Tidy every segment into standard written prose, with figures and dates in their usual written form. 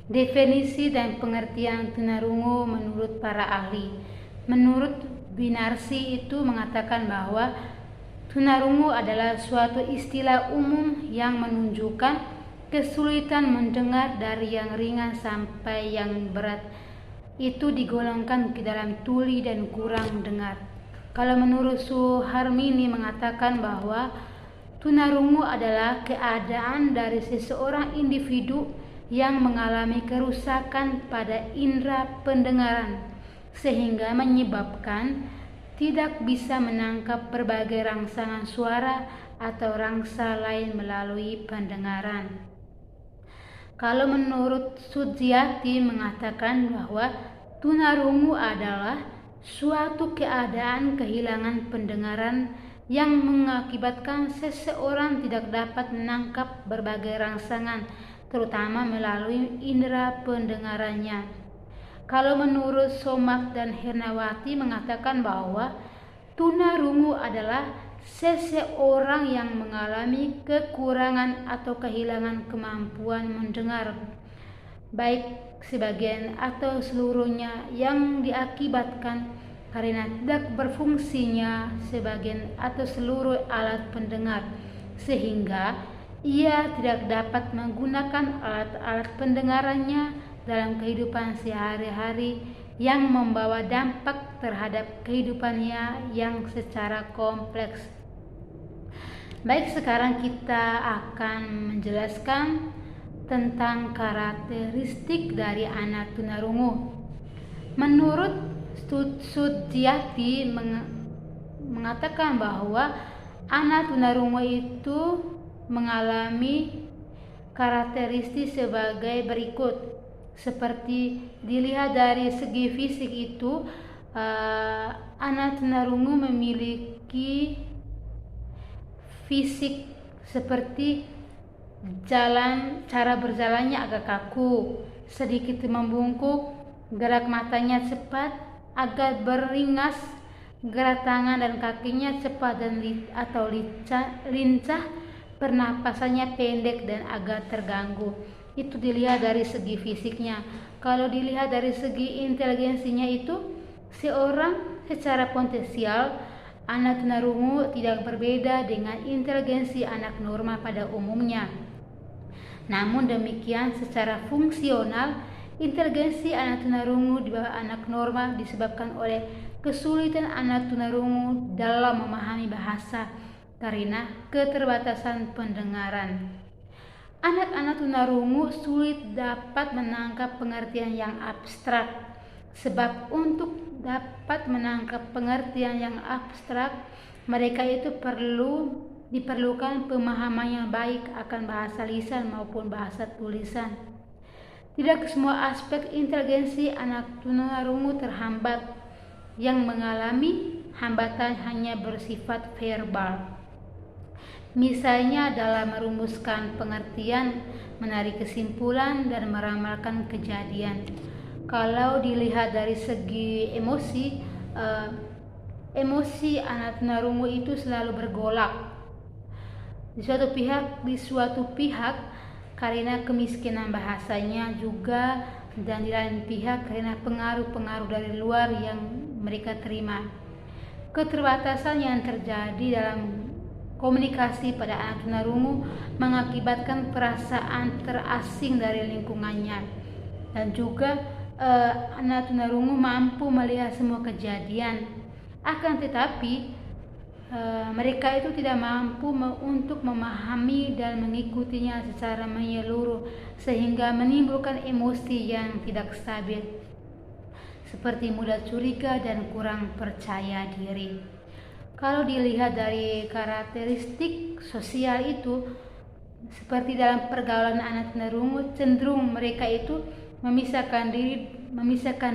Definisi dan pengertian tunarungu menurut para ahli. Menurut Binarsi itu mengatakan bahwa tunarungu adalah suatu istilah umum yang menunjukkan kesulitan mendengar dari yang ringan sampai yang berat. Itu digolongkan ke dalam tuli dan kurang dengar. Kalau menurut Suharmini mengatakan bahwa tunarungu adalah keadaan dari seseorang individu yang mengalami kerusakan pada indera pendengaran sehingga menyebabkan tidak bisa menangkap berbagai rangsangan suara atau rangsa lain melalui pendengaran. Kalau menurut Sujiati mengatakan bahwa tunarungu adalah suatu keadaan kehilangan pendengaran yang mengakibatkan seseorang tidak dapat menangkap berbagai rangsangan, terutama melalui indera pendengarannya. Kalau menurut Somak dan Hernawati mengatakan bahwa tunarungu adalah seseorang yang mengalami kekurangan atau kehilangan kemampuan mendengar, baik sebagian atau seluruhnya, yang diakibatkan karena tidak berfungsinya sebagian atau seluruh alat pendengar, sehingga ia tidak dapat menggunakan alat-alat pendengarannya dalam kehidupan sehari-hari yang membawa dampak terhadap kehidupannya yang secara kompleks. Baik, sekarang kita akan menjelaskan tentang karakteristik dari anak tunarungu. Menurut Sujiati mengatakan bahwa anak tunarungu itu mengalami karakteristik sebagai berikut. Seperti dilihat dari segi fisik itu, anak tunarungu memiliki fisik seperti cara berjalannya agak kaku, sedikit membungkuk, gerak matanya cepat, agak beringas, gerak tangan dan kakinya cepat dan lincah, pernapasannya pendek dan agak terganggu. Itu dilihat dari segi fisiknya. Kalau dilihat dari segi inteligensinya itu, seorang secara potensial anak tunarungu tidak berbeda dengan inteligensi anak normal pada umumnya. Namun demikian, secara fungsional, inteligensi anak tunarungu di bawah anak normal disebabkan oleh kesulitan anak tunarungu dalam memahami bahasa karena keterbatasan pendengaran. Anak-anak tunarungu sulit dapat menangkap pengertian yang abstrak, sebab untuk dapat menangkap pengertian yang abstrak, mereka itu diperlukan pemahaman yang baik akan bahasa lisan maupun bahasa tulisan. Tidak semua aspek inteligensi anak tunarungu terhambat. Yang mengalami hambatan hanya bersifat verbal. Misalnya dalam merumuskan pengertian, menarik kesimpulan, dan meramalkan kejadian. Kalau dilihat dari segi emosi, emosi anak tunarungu itu selalu bergolak. Di suatu pihak karena kemiskinan bahasanya juga, dan di lain pihak karena pengaruh-pengaruh dari luar yang mereka terima. Keterbatasan yang terjadi dalam komunikasi pada anak tunarungu mengakibatkan perasaan terasing dari lingkungannya, dan juga anak tunarungu mampu melihat semua kejadian, akan tetapi mereka itu tidak mampu untuk memahami dan mengikutinya secara menyeluruh, sehingga menimbulkan emosi yang tidak stabil, seperti mudah curiga dan kurang percaya diri. Kalau dilihat dari karakteristik sosial itu, seperti dalam pergaulan anak tunarungu, cenderung mereka itu memisahkan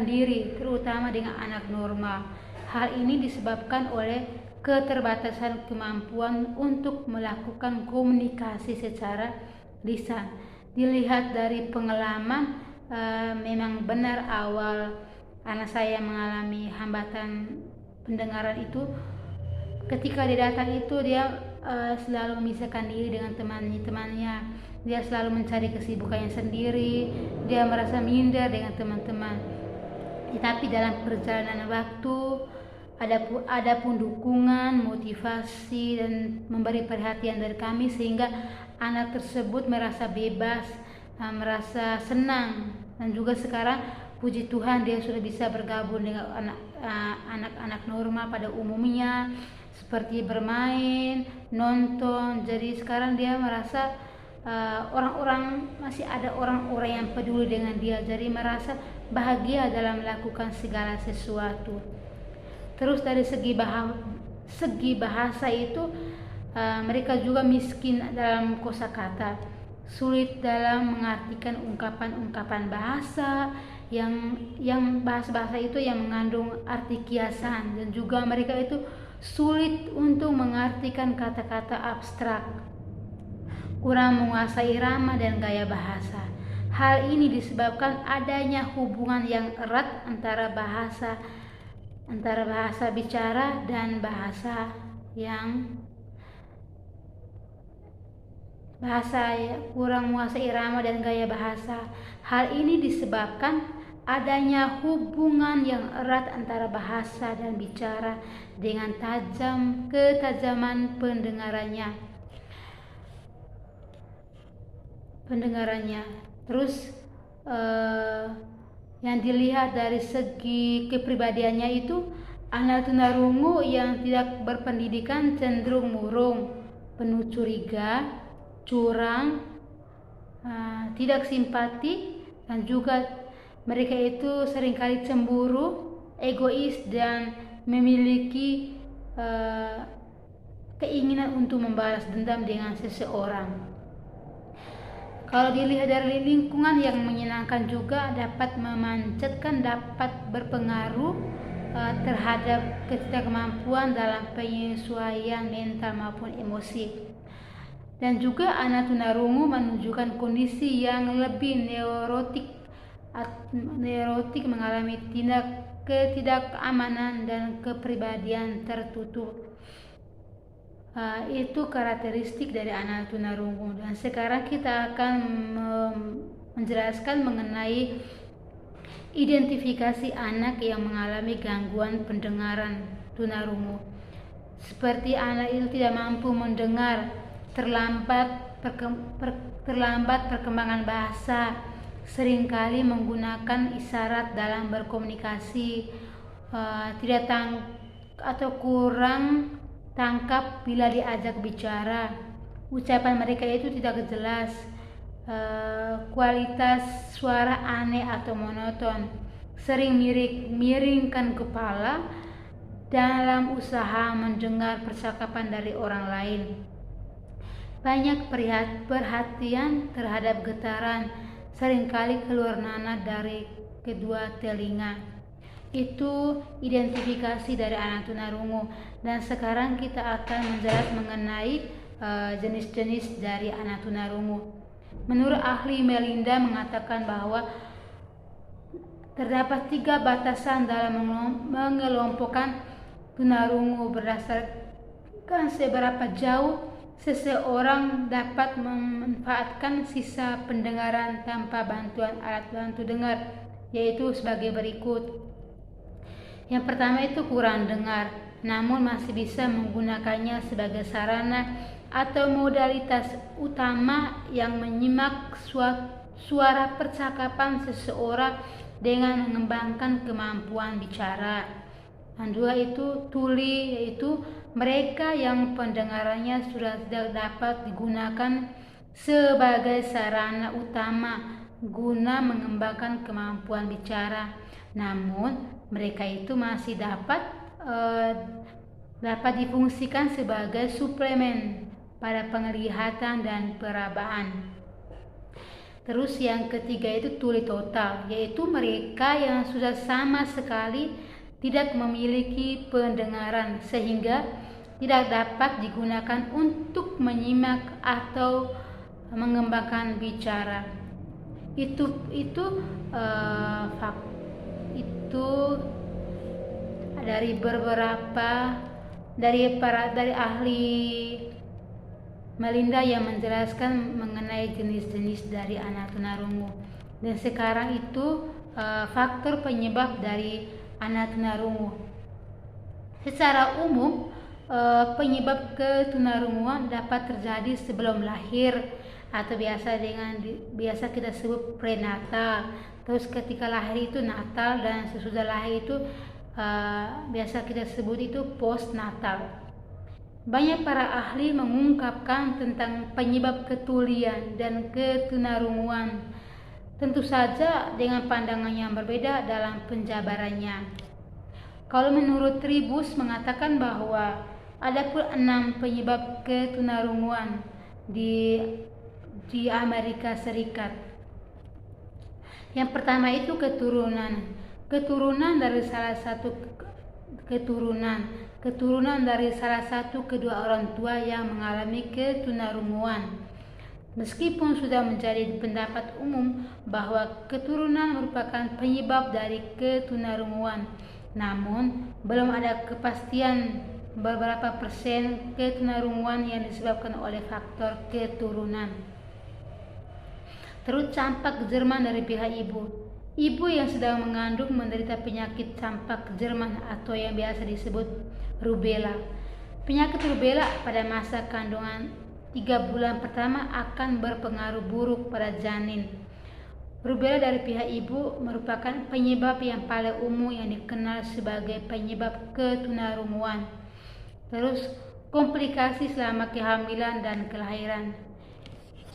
diri terutama dengan anak normal. Hal ini disebabkan oleh keterbatasan kemampuan untuk melakukan komunikasi secara lisan. Dilihat dari pengalaman, memang benar awal anak saya mengalami hambatan pendengaran itu. Ketika dia datang itu, dia selalu memisahkan diri dengan teman-temannya. Dia selalu mencari kesibukannya sendiri. Dia merasa minder dengan teman-teman. Tetapi dalam perjalanan waktu ada pun dukungan, motivasi, dan memberi perhatian dari kami sehingga anak tersebut merasa bebas, merasa senang, dan juga sekarang puji Tuhan dia sudah bisa bergabung dengan anak-anak normal pada umumnya, seperti bermain, nonton. Jadi sekarang dia merasa masih ada orang-orang yang peduli dengan dia, jadi merasa bahagia dalam melakukan segala sesuatu. Terus dari segi bahasa itu mereka juga miskin dalam kosakata, sulit dalam mengartikan ungkapan-ungkapan bahasa yang bahasa-bahasa itu yang mengandung arti kiasan, dan juga mereka itu sulit untuk mengartikan kata-kata abstrak, kurang menguasai irama dan gaya bahasa. Hal ini disebabkan adanya hubungan yang erat antara bahasa bicara dan bahasa yang kurang menguasai irama dan gaya bahasa. Hal ini disebabkan adanya hubungan yang erat antara bahasa dan bicara dengan ketajaman pendengarannya. Terus yang dilihat dari segi kepribadiannya itu, anak tunarungu yang tidak berpendidikan cenderung murung, penuh curiga, curang, tidak simpati, dan juga mereka itu seringkali cemburu, egois, dan memiliki keinginan untuk membalas dendam dengan seseorang. Kalau dilihat dari lingkungan yang menyenangkan juga dapat memanjatkan, dapat berpengaruh terhadap ketidakmampuan dalam penyesuaian mental maupun emosi. Dan juga anak tunarungu menunjukkan kondisi yang lebih neurotik, mengalami ketidakamanan dan kepribadian tertutup. Itu karakteristik dari anak tunarungu. Dan sekarang kita akan menjelaskan mengenai identifikasi anak yang mengalami gangguan pendengaran tunarungu. Seperti anak itu tidak mampu mendengar, terlambat perkembangan bahasa, seringkali menggunakan isyarat dalam berkomunikasi, atau kurang tangkap bila diajak bicara. Ucapan mereka itu tidak jelas, kualitas suara aneh atau monoton, sering miringkan kepala dalam usaha mendengar percakapan dari orang lain. Banyak perhatian terhadap getaran, seringkali keluar nanah dari kedua telinga. Itu identifikasi dari anak tunarungu. Dan sekarang kita akan menjelaskan mengenai jenis-jenis dari anak tunarungu. Menurut ahli Melinda mengatakan bahwa terdapat 3 batasan dalam mengelompokkan tunarungu berdasarkan seberapa jauh seseorang dapat memanfaatkan sisa pendengaran tanpa bantuan alat bantu dengar, yaitu sebagai berikut. Yang pertama itu kurang dengar, namun masih bisa menggunakannya sebagai sarana atau modalitas utama yang menyimak suara percakapan seseorang dengan mengembangkan kemampuan bicara. Dan 2 itu tuli, yaitu mereka yang pendengarannya sudah tidak dapat digunakan sebagai sarana utama guna mengembangkan kemampuan bicara, namun mereka itu masih dapat difungsikan sebagai suplemen pada penglihatan dan perabaan. Terus yang ketiga itu tuli total, yaitu mereka yang sudah sama sekali tidak memiliki pendengaran sehingga tidak dapat digunakan untuk menyimak atau mengembangkan bicara. Itu dari ahli Melinda yang menjelaskan mengenai jenis-jenis dari anak tunarungu. Dan sekarang itu faktor penyebab dari anak tunarungu. Secara umum, penyebab ketunarunguan dapat terjadi sebelum lahir atau biasa kita sebut prenatal. Terus ketika lahir itu natal, dan sesudah lahir itu biasa kita sebut itu postnatal. Banyak para ahli mengungkapkan tentang penyebab ketulian dan ketunarunguan, tentu saja dengan pandangan yang berbeda dalam penjabarannya. Kalau menurut Tribus mengatakan bahwa ada pun 6 penyebab ketunarunguan di Amerika Serikat. Yang pertama itu keturunan dari salah satu kedua orang tua yang mengalami ketunarunguan. Meskipun sudah menjadi pendapat umum bahwa keturunan merupakan penyebab dari ketunarunguan, namun belum ada kepastian beberapa persen ketunarunguan yang disebabkan oleh faktor keturunan. Terus campak Jerman dari pihak ibu. Ibu yang sedang mengandung menderita penyakit campak Jerman atau yang biasa disebut rubella. Penyakit rubella pada masa kandungan 3 bulan pertama akan berpengaruh buruk pada janin. Rubella dari pihak ibu merupakan penyebab yang paling umum yang dikenal sebagai penyebab ketunarunguan. Terus komplikasi selama kehamilan dan kelahiran.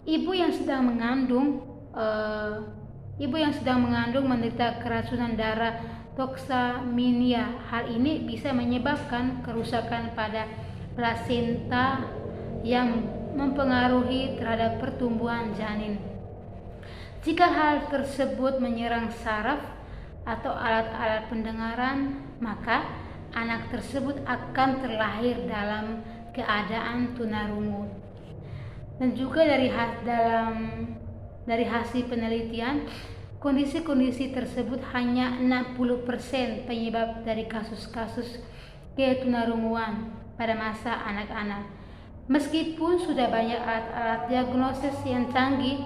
Ibu yang sedang mengandung menderita keracunan darah toxemia. Hal ini bisa menyebabkan kerusakan pada plasenta yang mempengaruhi terhadap pertumbuhan janin. Jika hal tersebut menyerang saraf atau alat-alat pendengaran, maka anak tersebut akan terlahir dalam keadaan tunarungu. Dan juga dari hasil penelitian, kondisi-kondisi tersebut hanya 60% penyebab dari kasus-kasus ketunarunguan pada masa anak-anak. Meskipun sudah banyak alat-alat diagnosis yang canggih,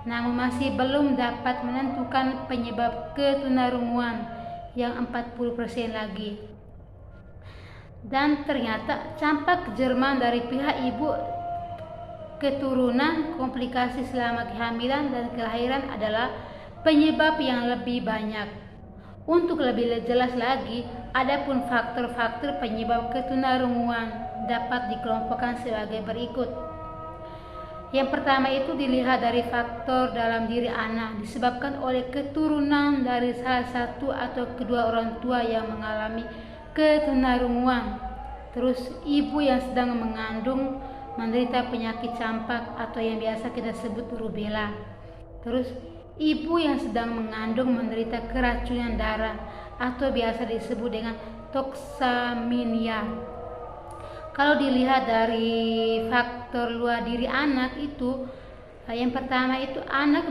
namun masih belum dapat menentukan penyebab ketunarunguan yang 40% lagi. Dan ternyata campak Jerman dari pihak ibu, keturunan, komplikasi selama kehamilan dan kelahiran adalah penyebab yang lebih banyak. Untuk lebih jelas lagi, adapun faktor-faktor penyebab ketunarunguan dapat dikelompokkan sebagai berikut. Yang pertama itu dilihat dari faktor dalam diri anak, disebabkan oleh keturunan dari salah satu atau kedua orang tua yang mengalami ketunarunguan. Terus ibu yang sedang mengandung menderita penyakit campak atau yang biasa kita sebut rubella. Terus ibu yang sedang mengandung menderita keracunan darah atau biasa disebut dengan toxemia. Kalau dilihat dari faktor luar diri anak itu, yang pertama itu anak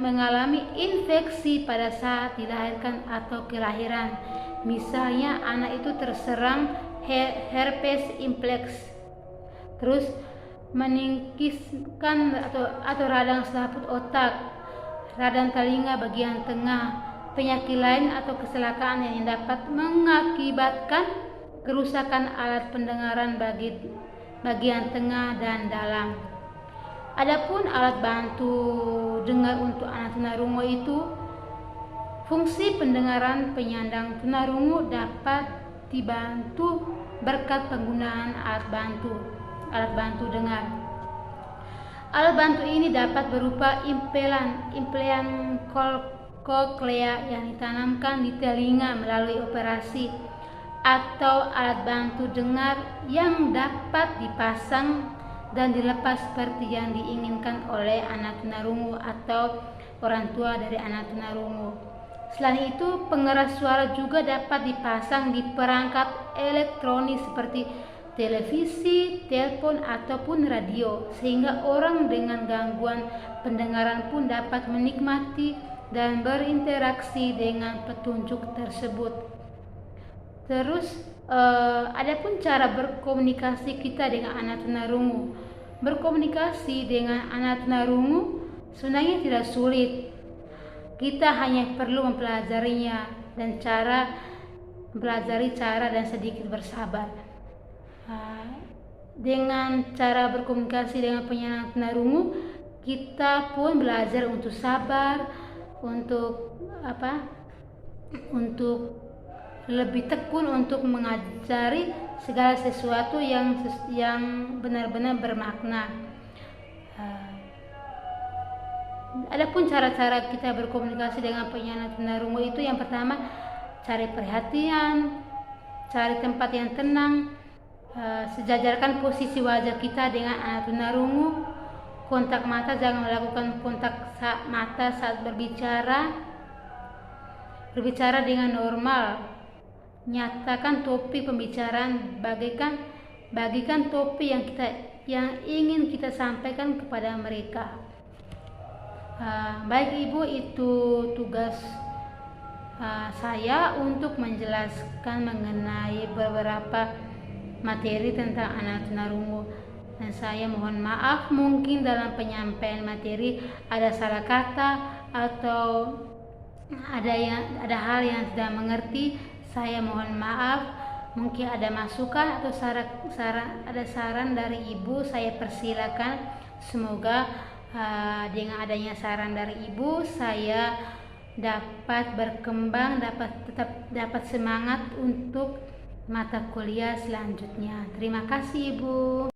mengalami infeksi pada saat dilahirkan atau kelahiran. Misalnya anak itu terserang herpes simplex. Terus meningkiskan atau radang selaput otak, radang telinga bagian tengah, penyakit lain atau kecelakaan yang dapat mengakibatkan kerusakan alat pendengaran bagian tengah dan dalam. Adapun alat bantu dengar untuk anak tunarungu itu, fungsi pendengaran penyandang tunarungu dapat dibantu berkat penggunaan alat bantu dengar. Alat bantu ini dapat berupa implan koklea yang ditanamkan di telinga melalui operasi, atau alat bantu dengar yang dapat dipasang dan dilepas seperti yang diinginkan oleh anak tunarungu atau orang tua dari anak tunarungu. Selain itu, pengeras suara juga dapat dipasang di perangkat elektronik seperti televisi, telepon, ataupun radio, sehingga orang dengan gangguan pendengaran pun dapat menikmati dan berinteraksi dengan petunjuk tersebut. Terus, adapun cara berkomunikasi kita dengan anak tunarungu. berkomunikasi dengan anak tunarungu sebenarnya tidak sulit. Kita hanya perlu mempelajarinya dan mempelajari cara dan sedikit bersabar. Dengan cara berkomunikasi dengan penyandang tunarungu, kita pun belajar untuk sabar, untuk lebih tekun untuk mengajari segala sesuatu yang benar-benar bermakna. Adapun cara-cara kita berkomunikasi dengan penyandang tunarungu itu, yang pertama, cari perhatian, cari tempat yang tenang, sejajarkan posisi wajah kita dengan anak tunarungu, kontak mata, jangan melakukan kontak mata saat berbicara dengan normal. Nyatakan topik pembicaraan, bagikan topik yang ingin kita sampaikan kepada mereka. Baik Ibu, itu tugas saya untuk menjelaskan mengenai beberapa materi tentang anak tunarungu, dan saya mohon maaf mungkin dalam penyampaian materi ada salah kata atau ada hal yang tidak mengerti. Saya mohon maaf. Mungkin ada masukan atau saran dari Ibu, saya persilakan. Semoga dengan adanya saran dari Ibu, saya dapat berkembang, dapat semangat untuk mata kuliah selanjutnya. Terima kasih Ibu.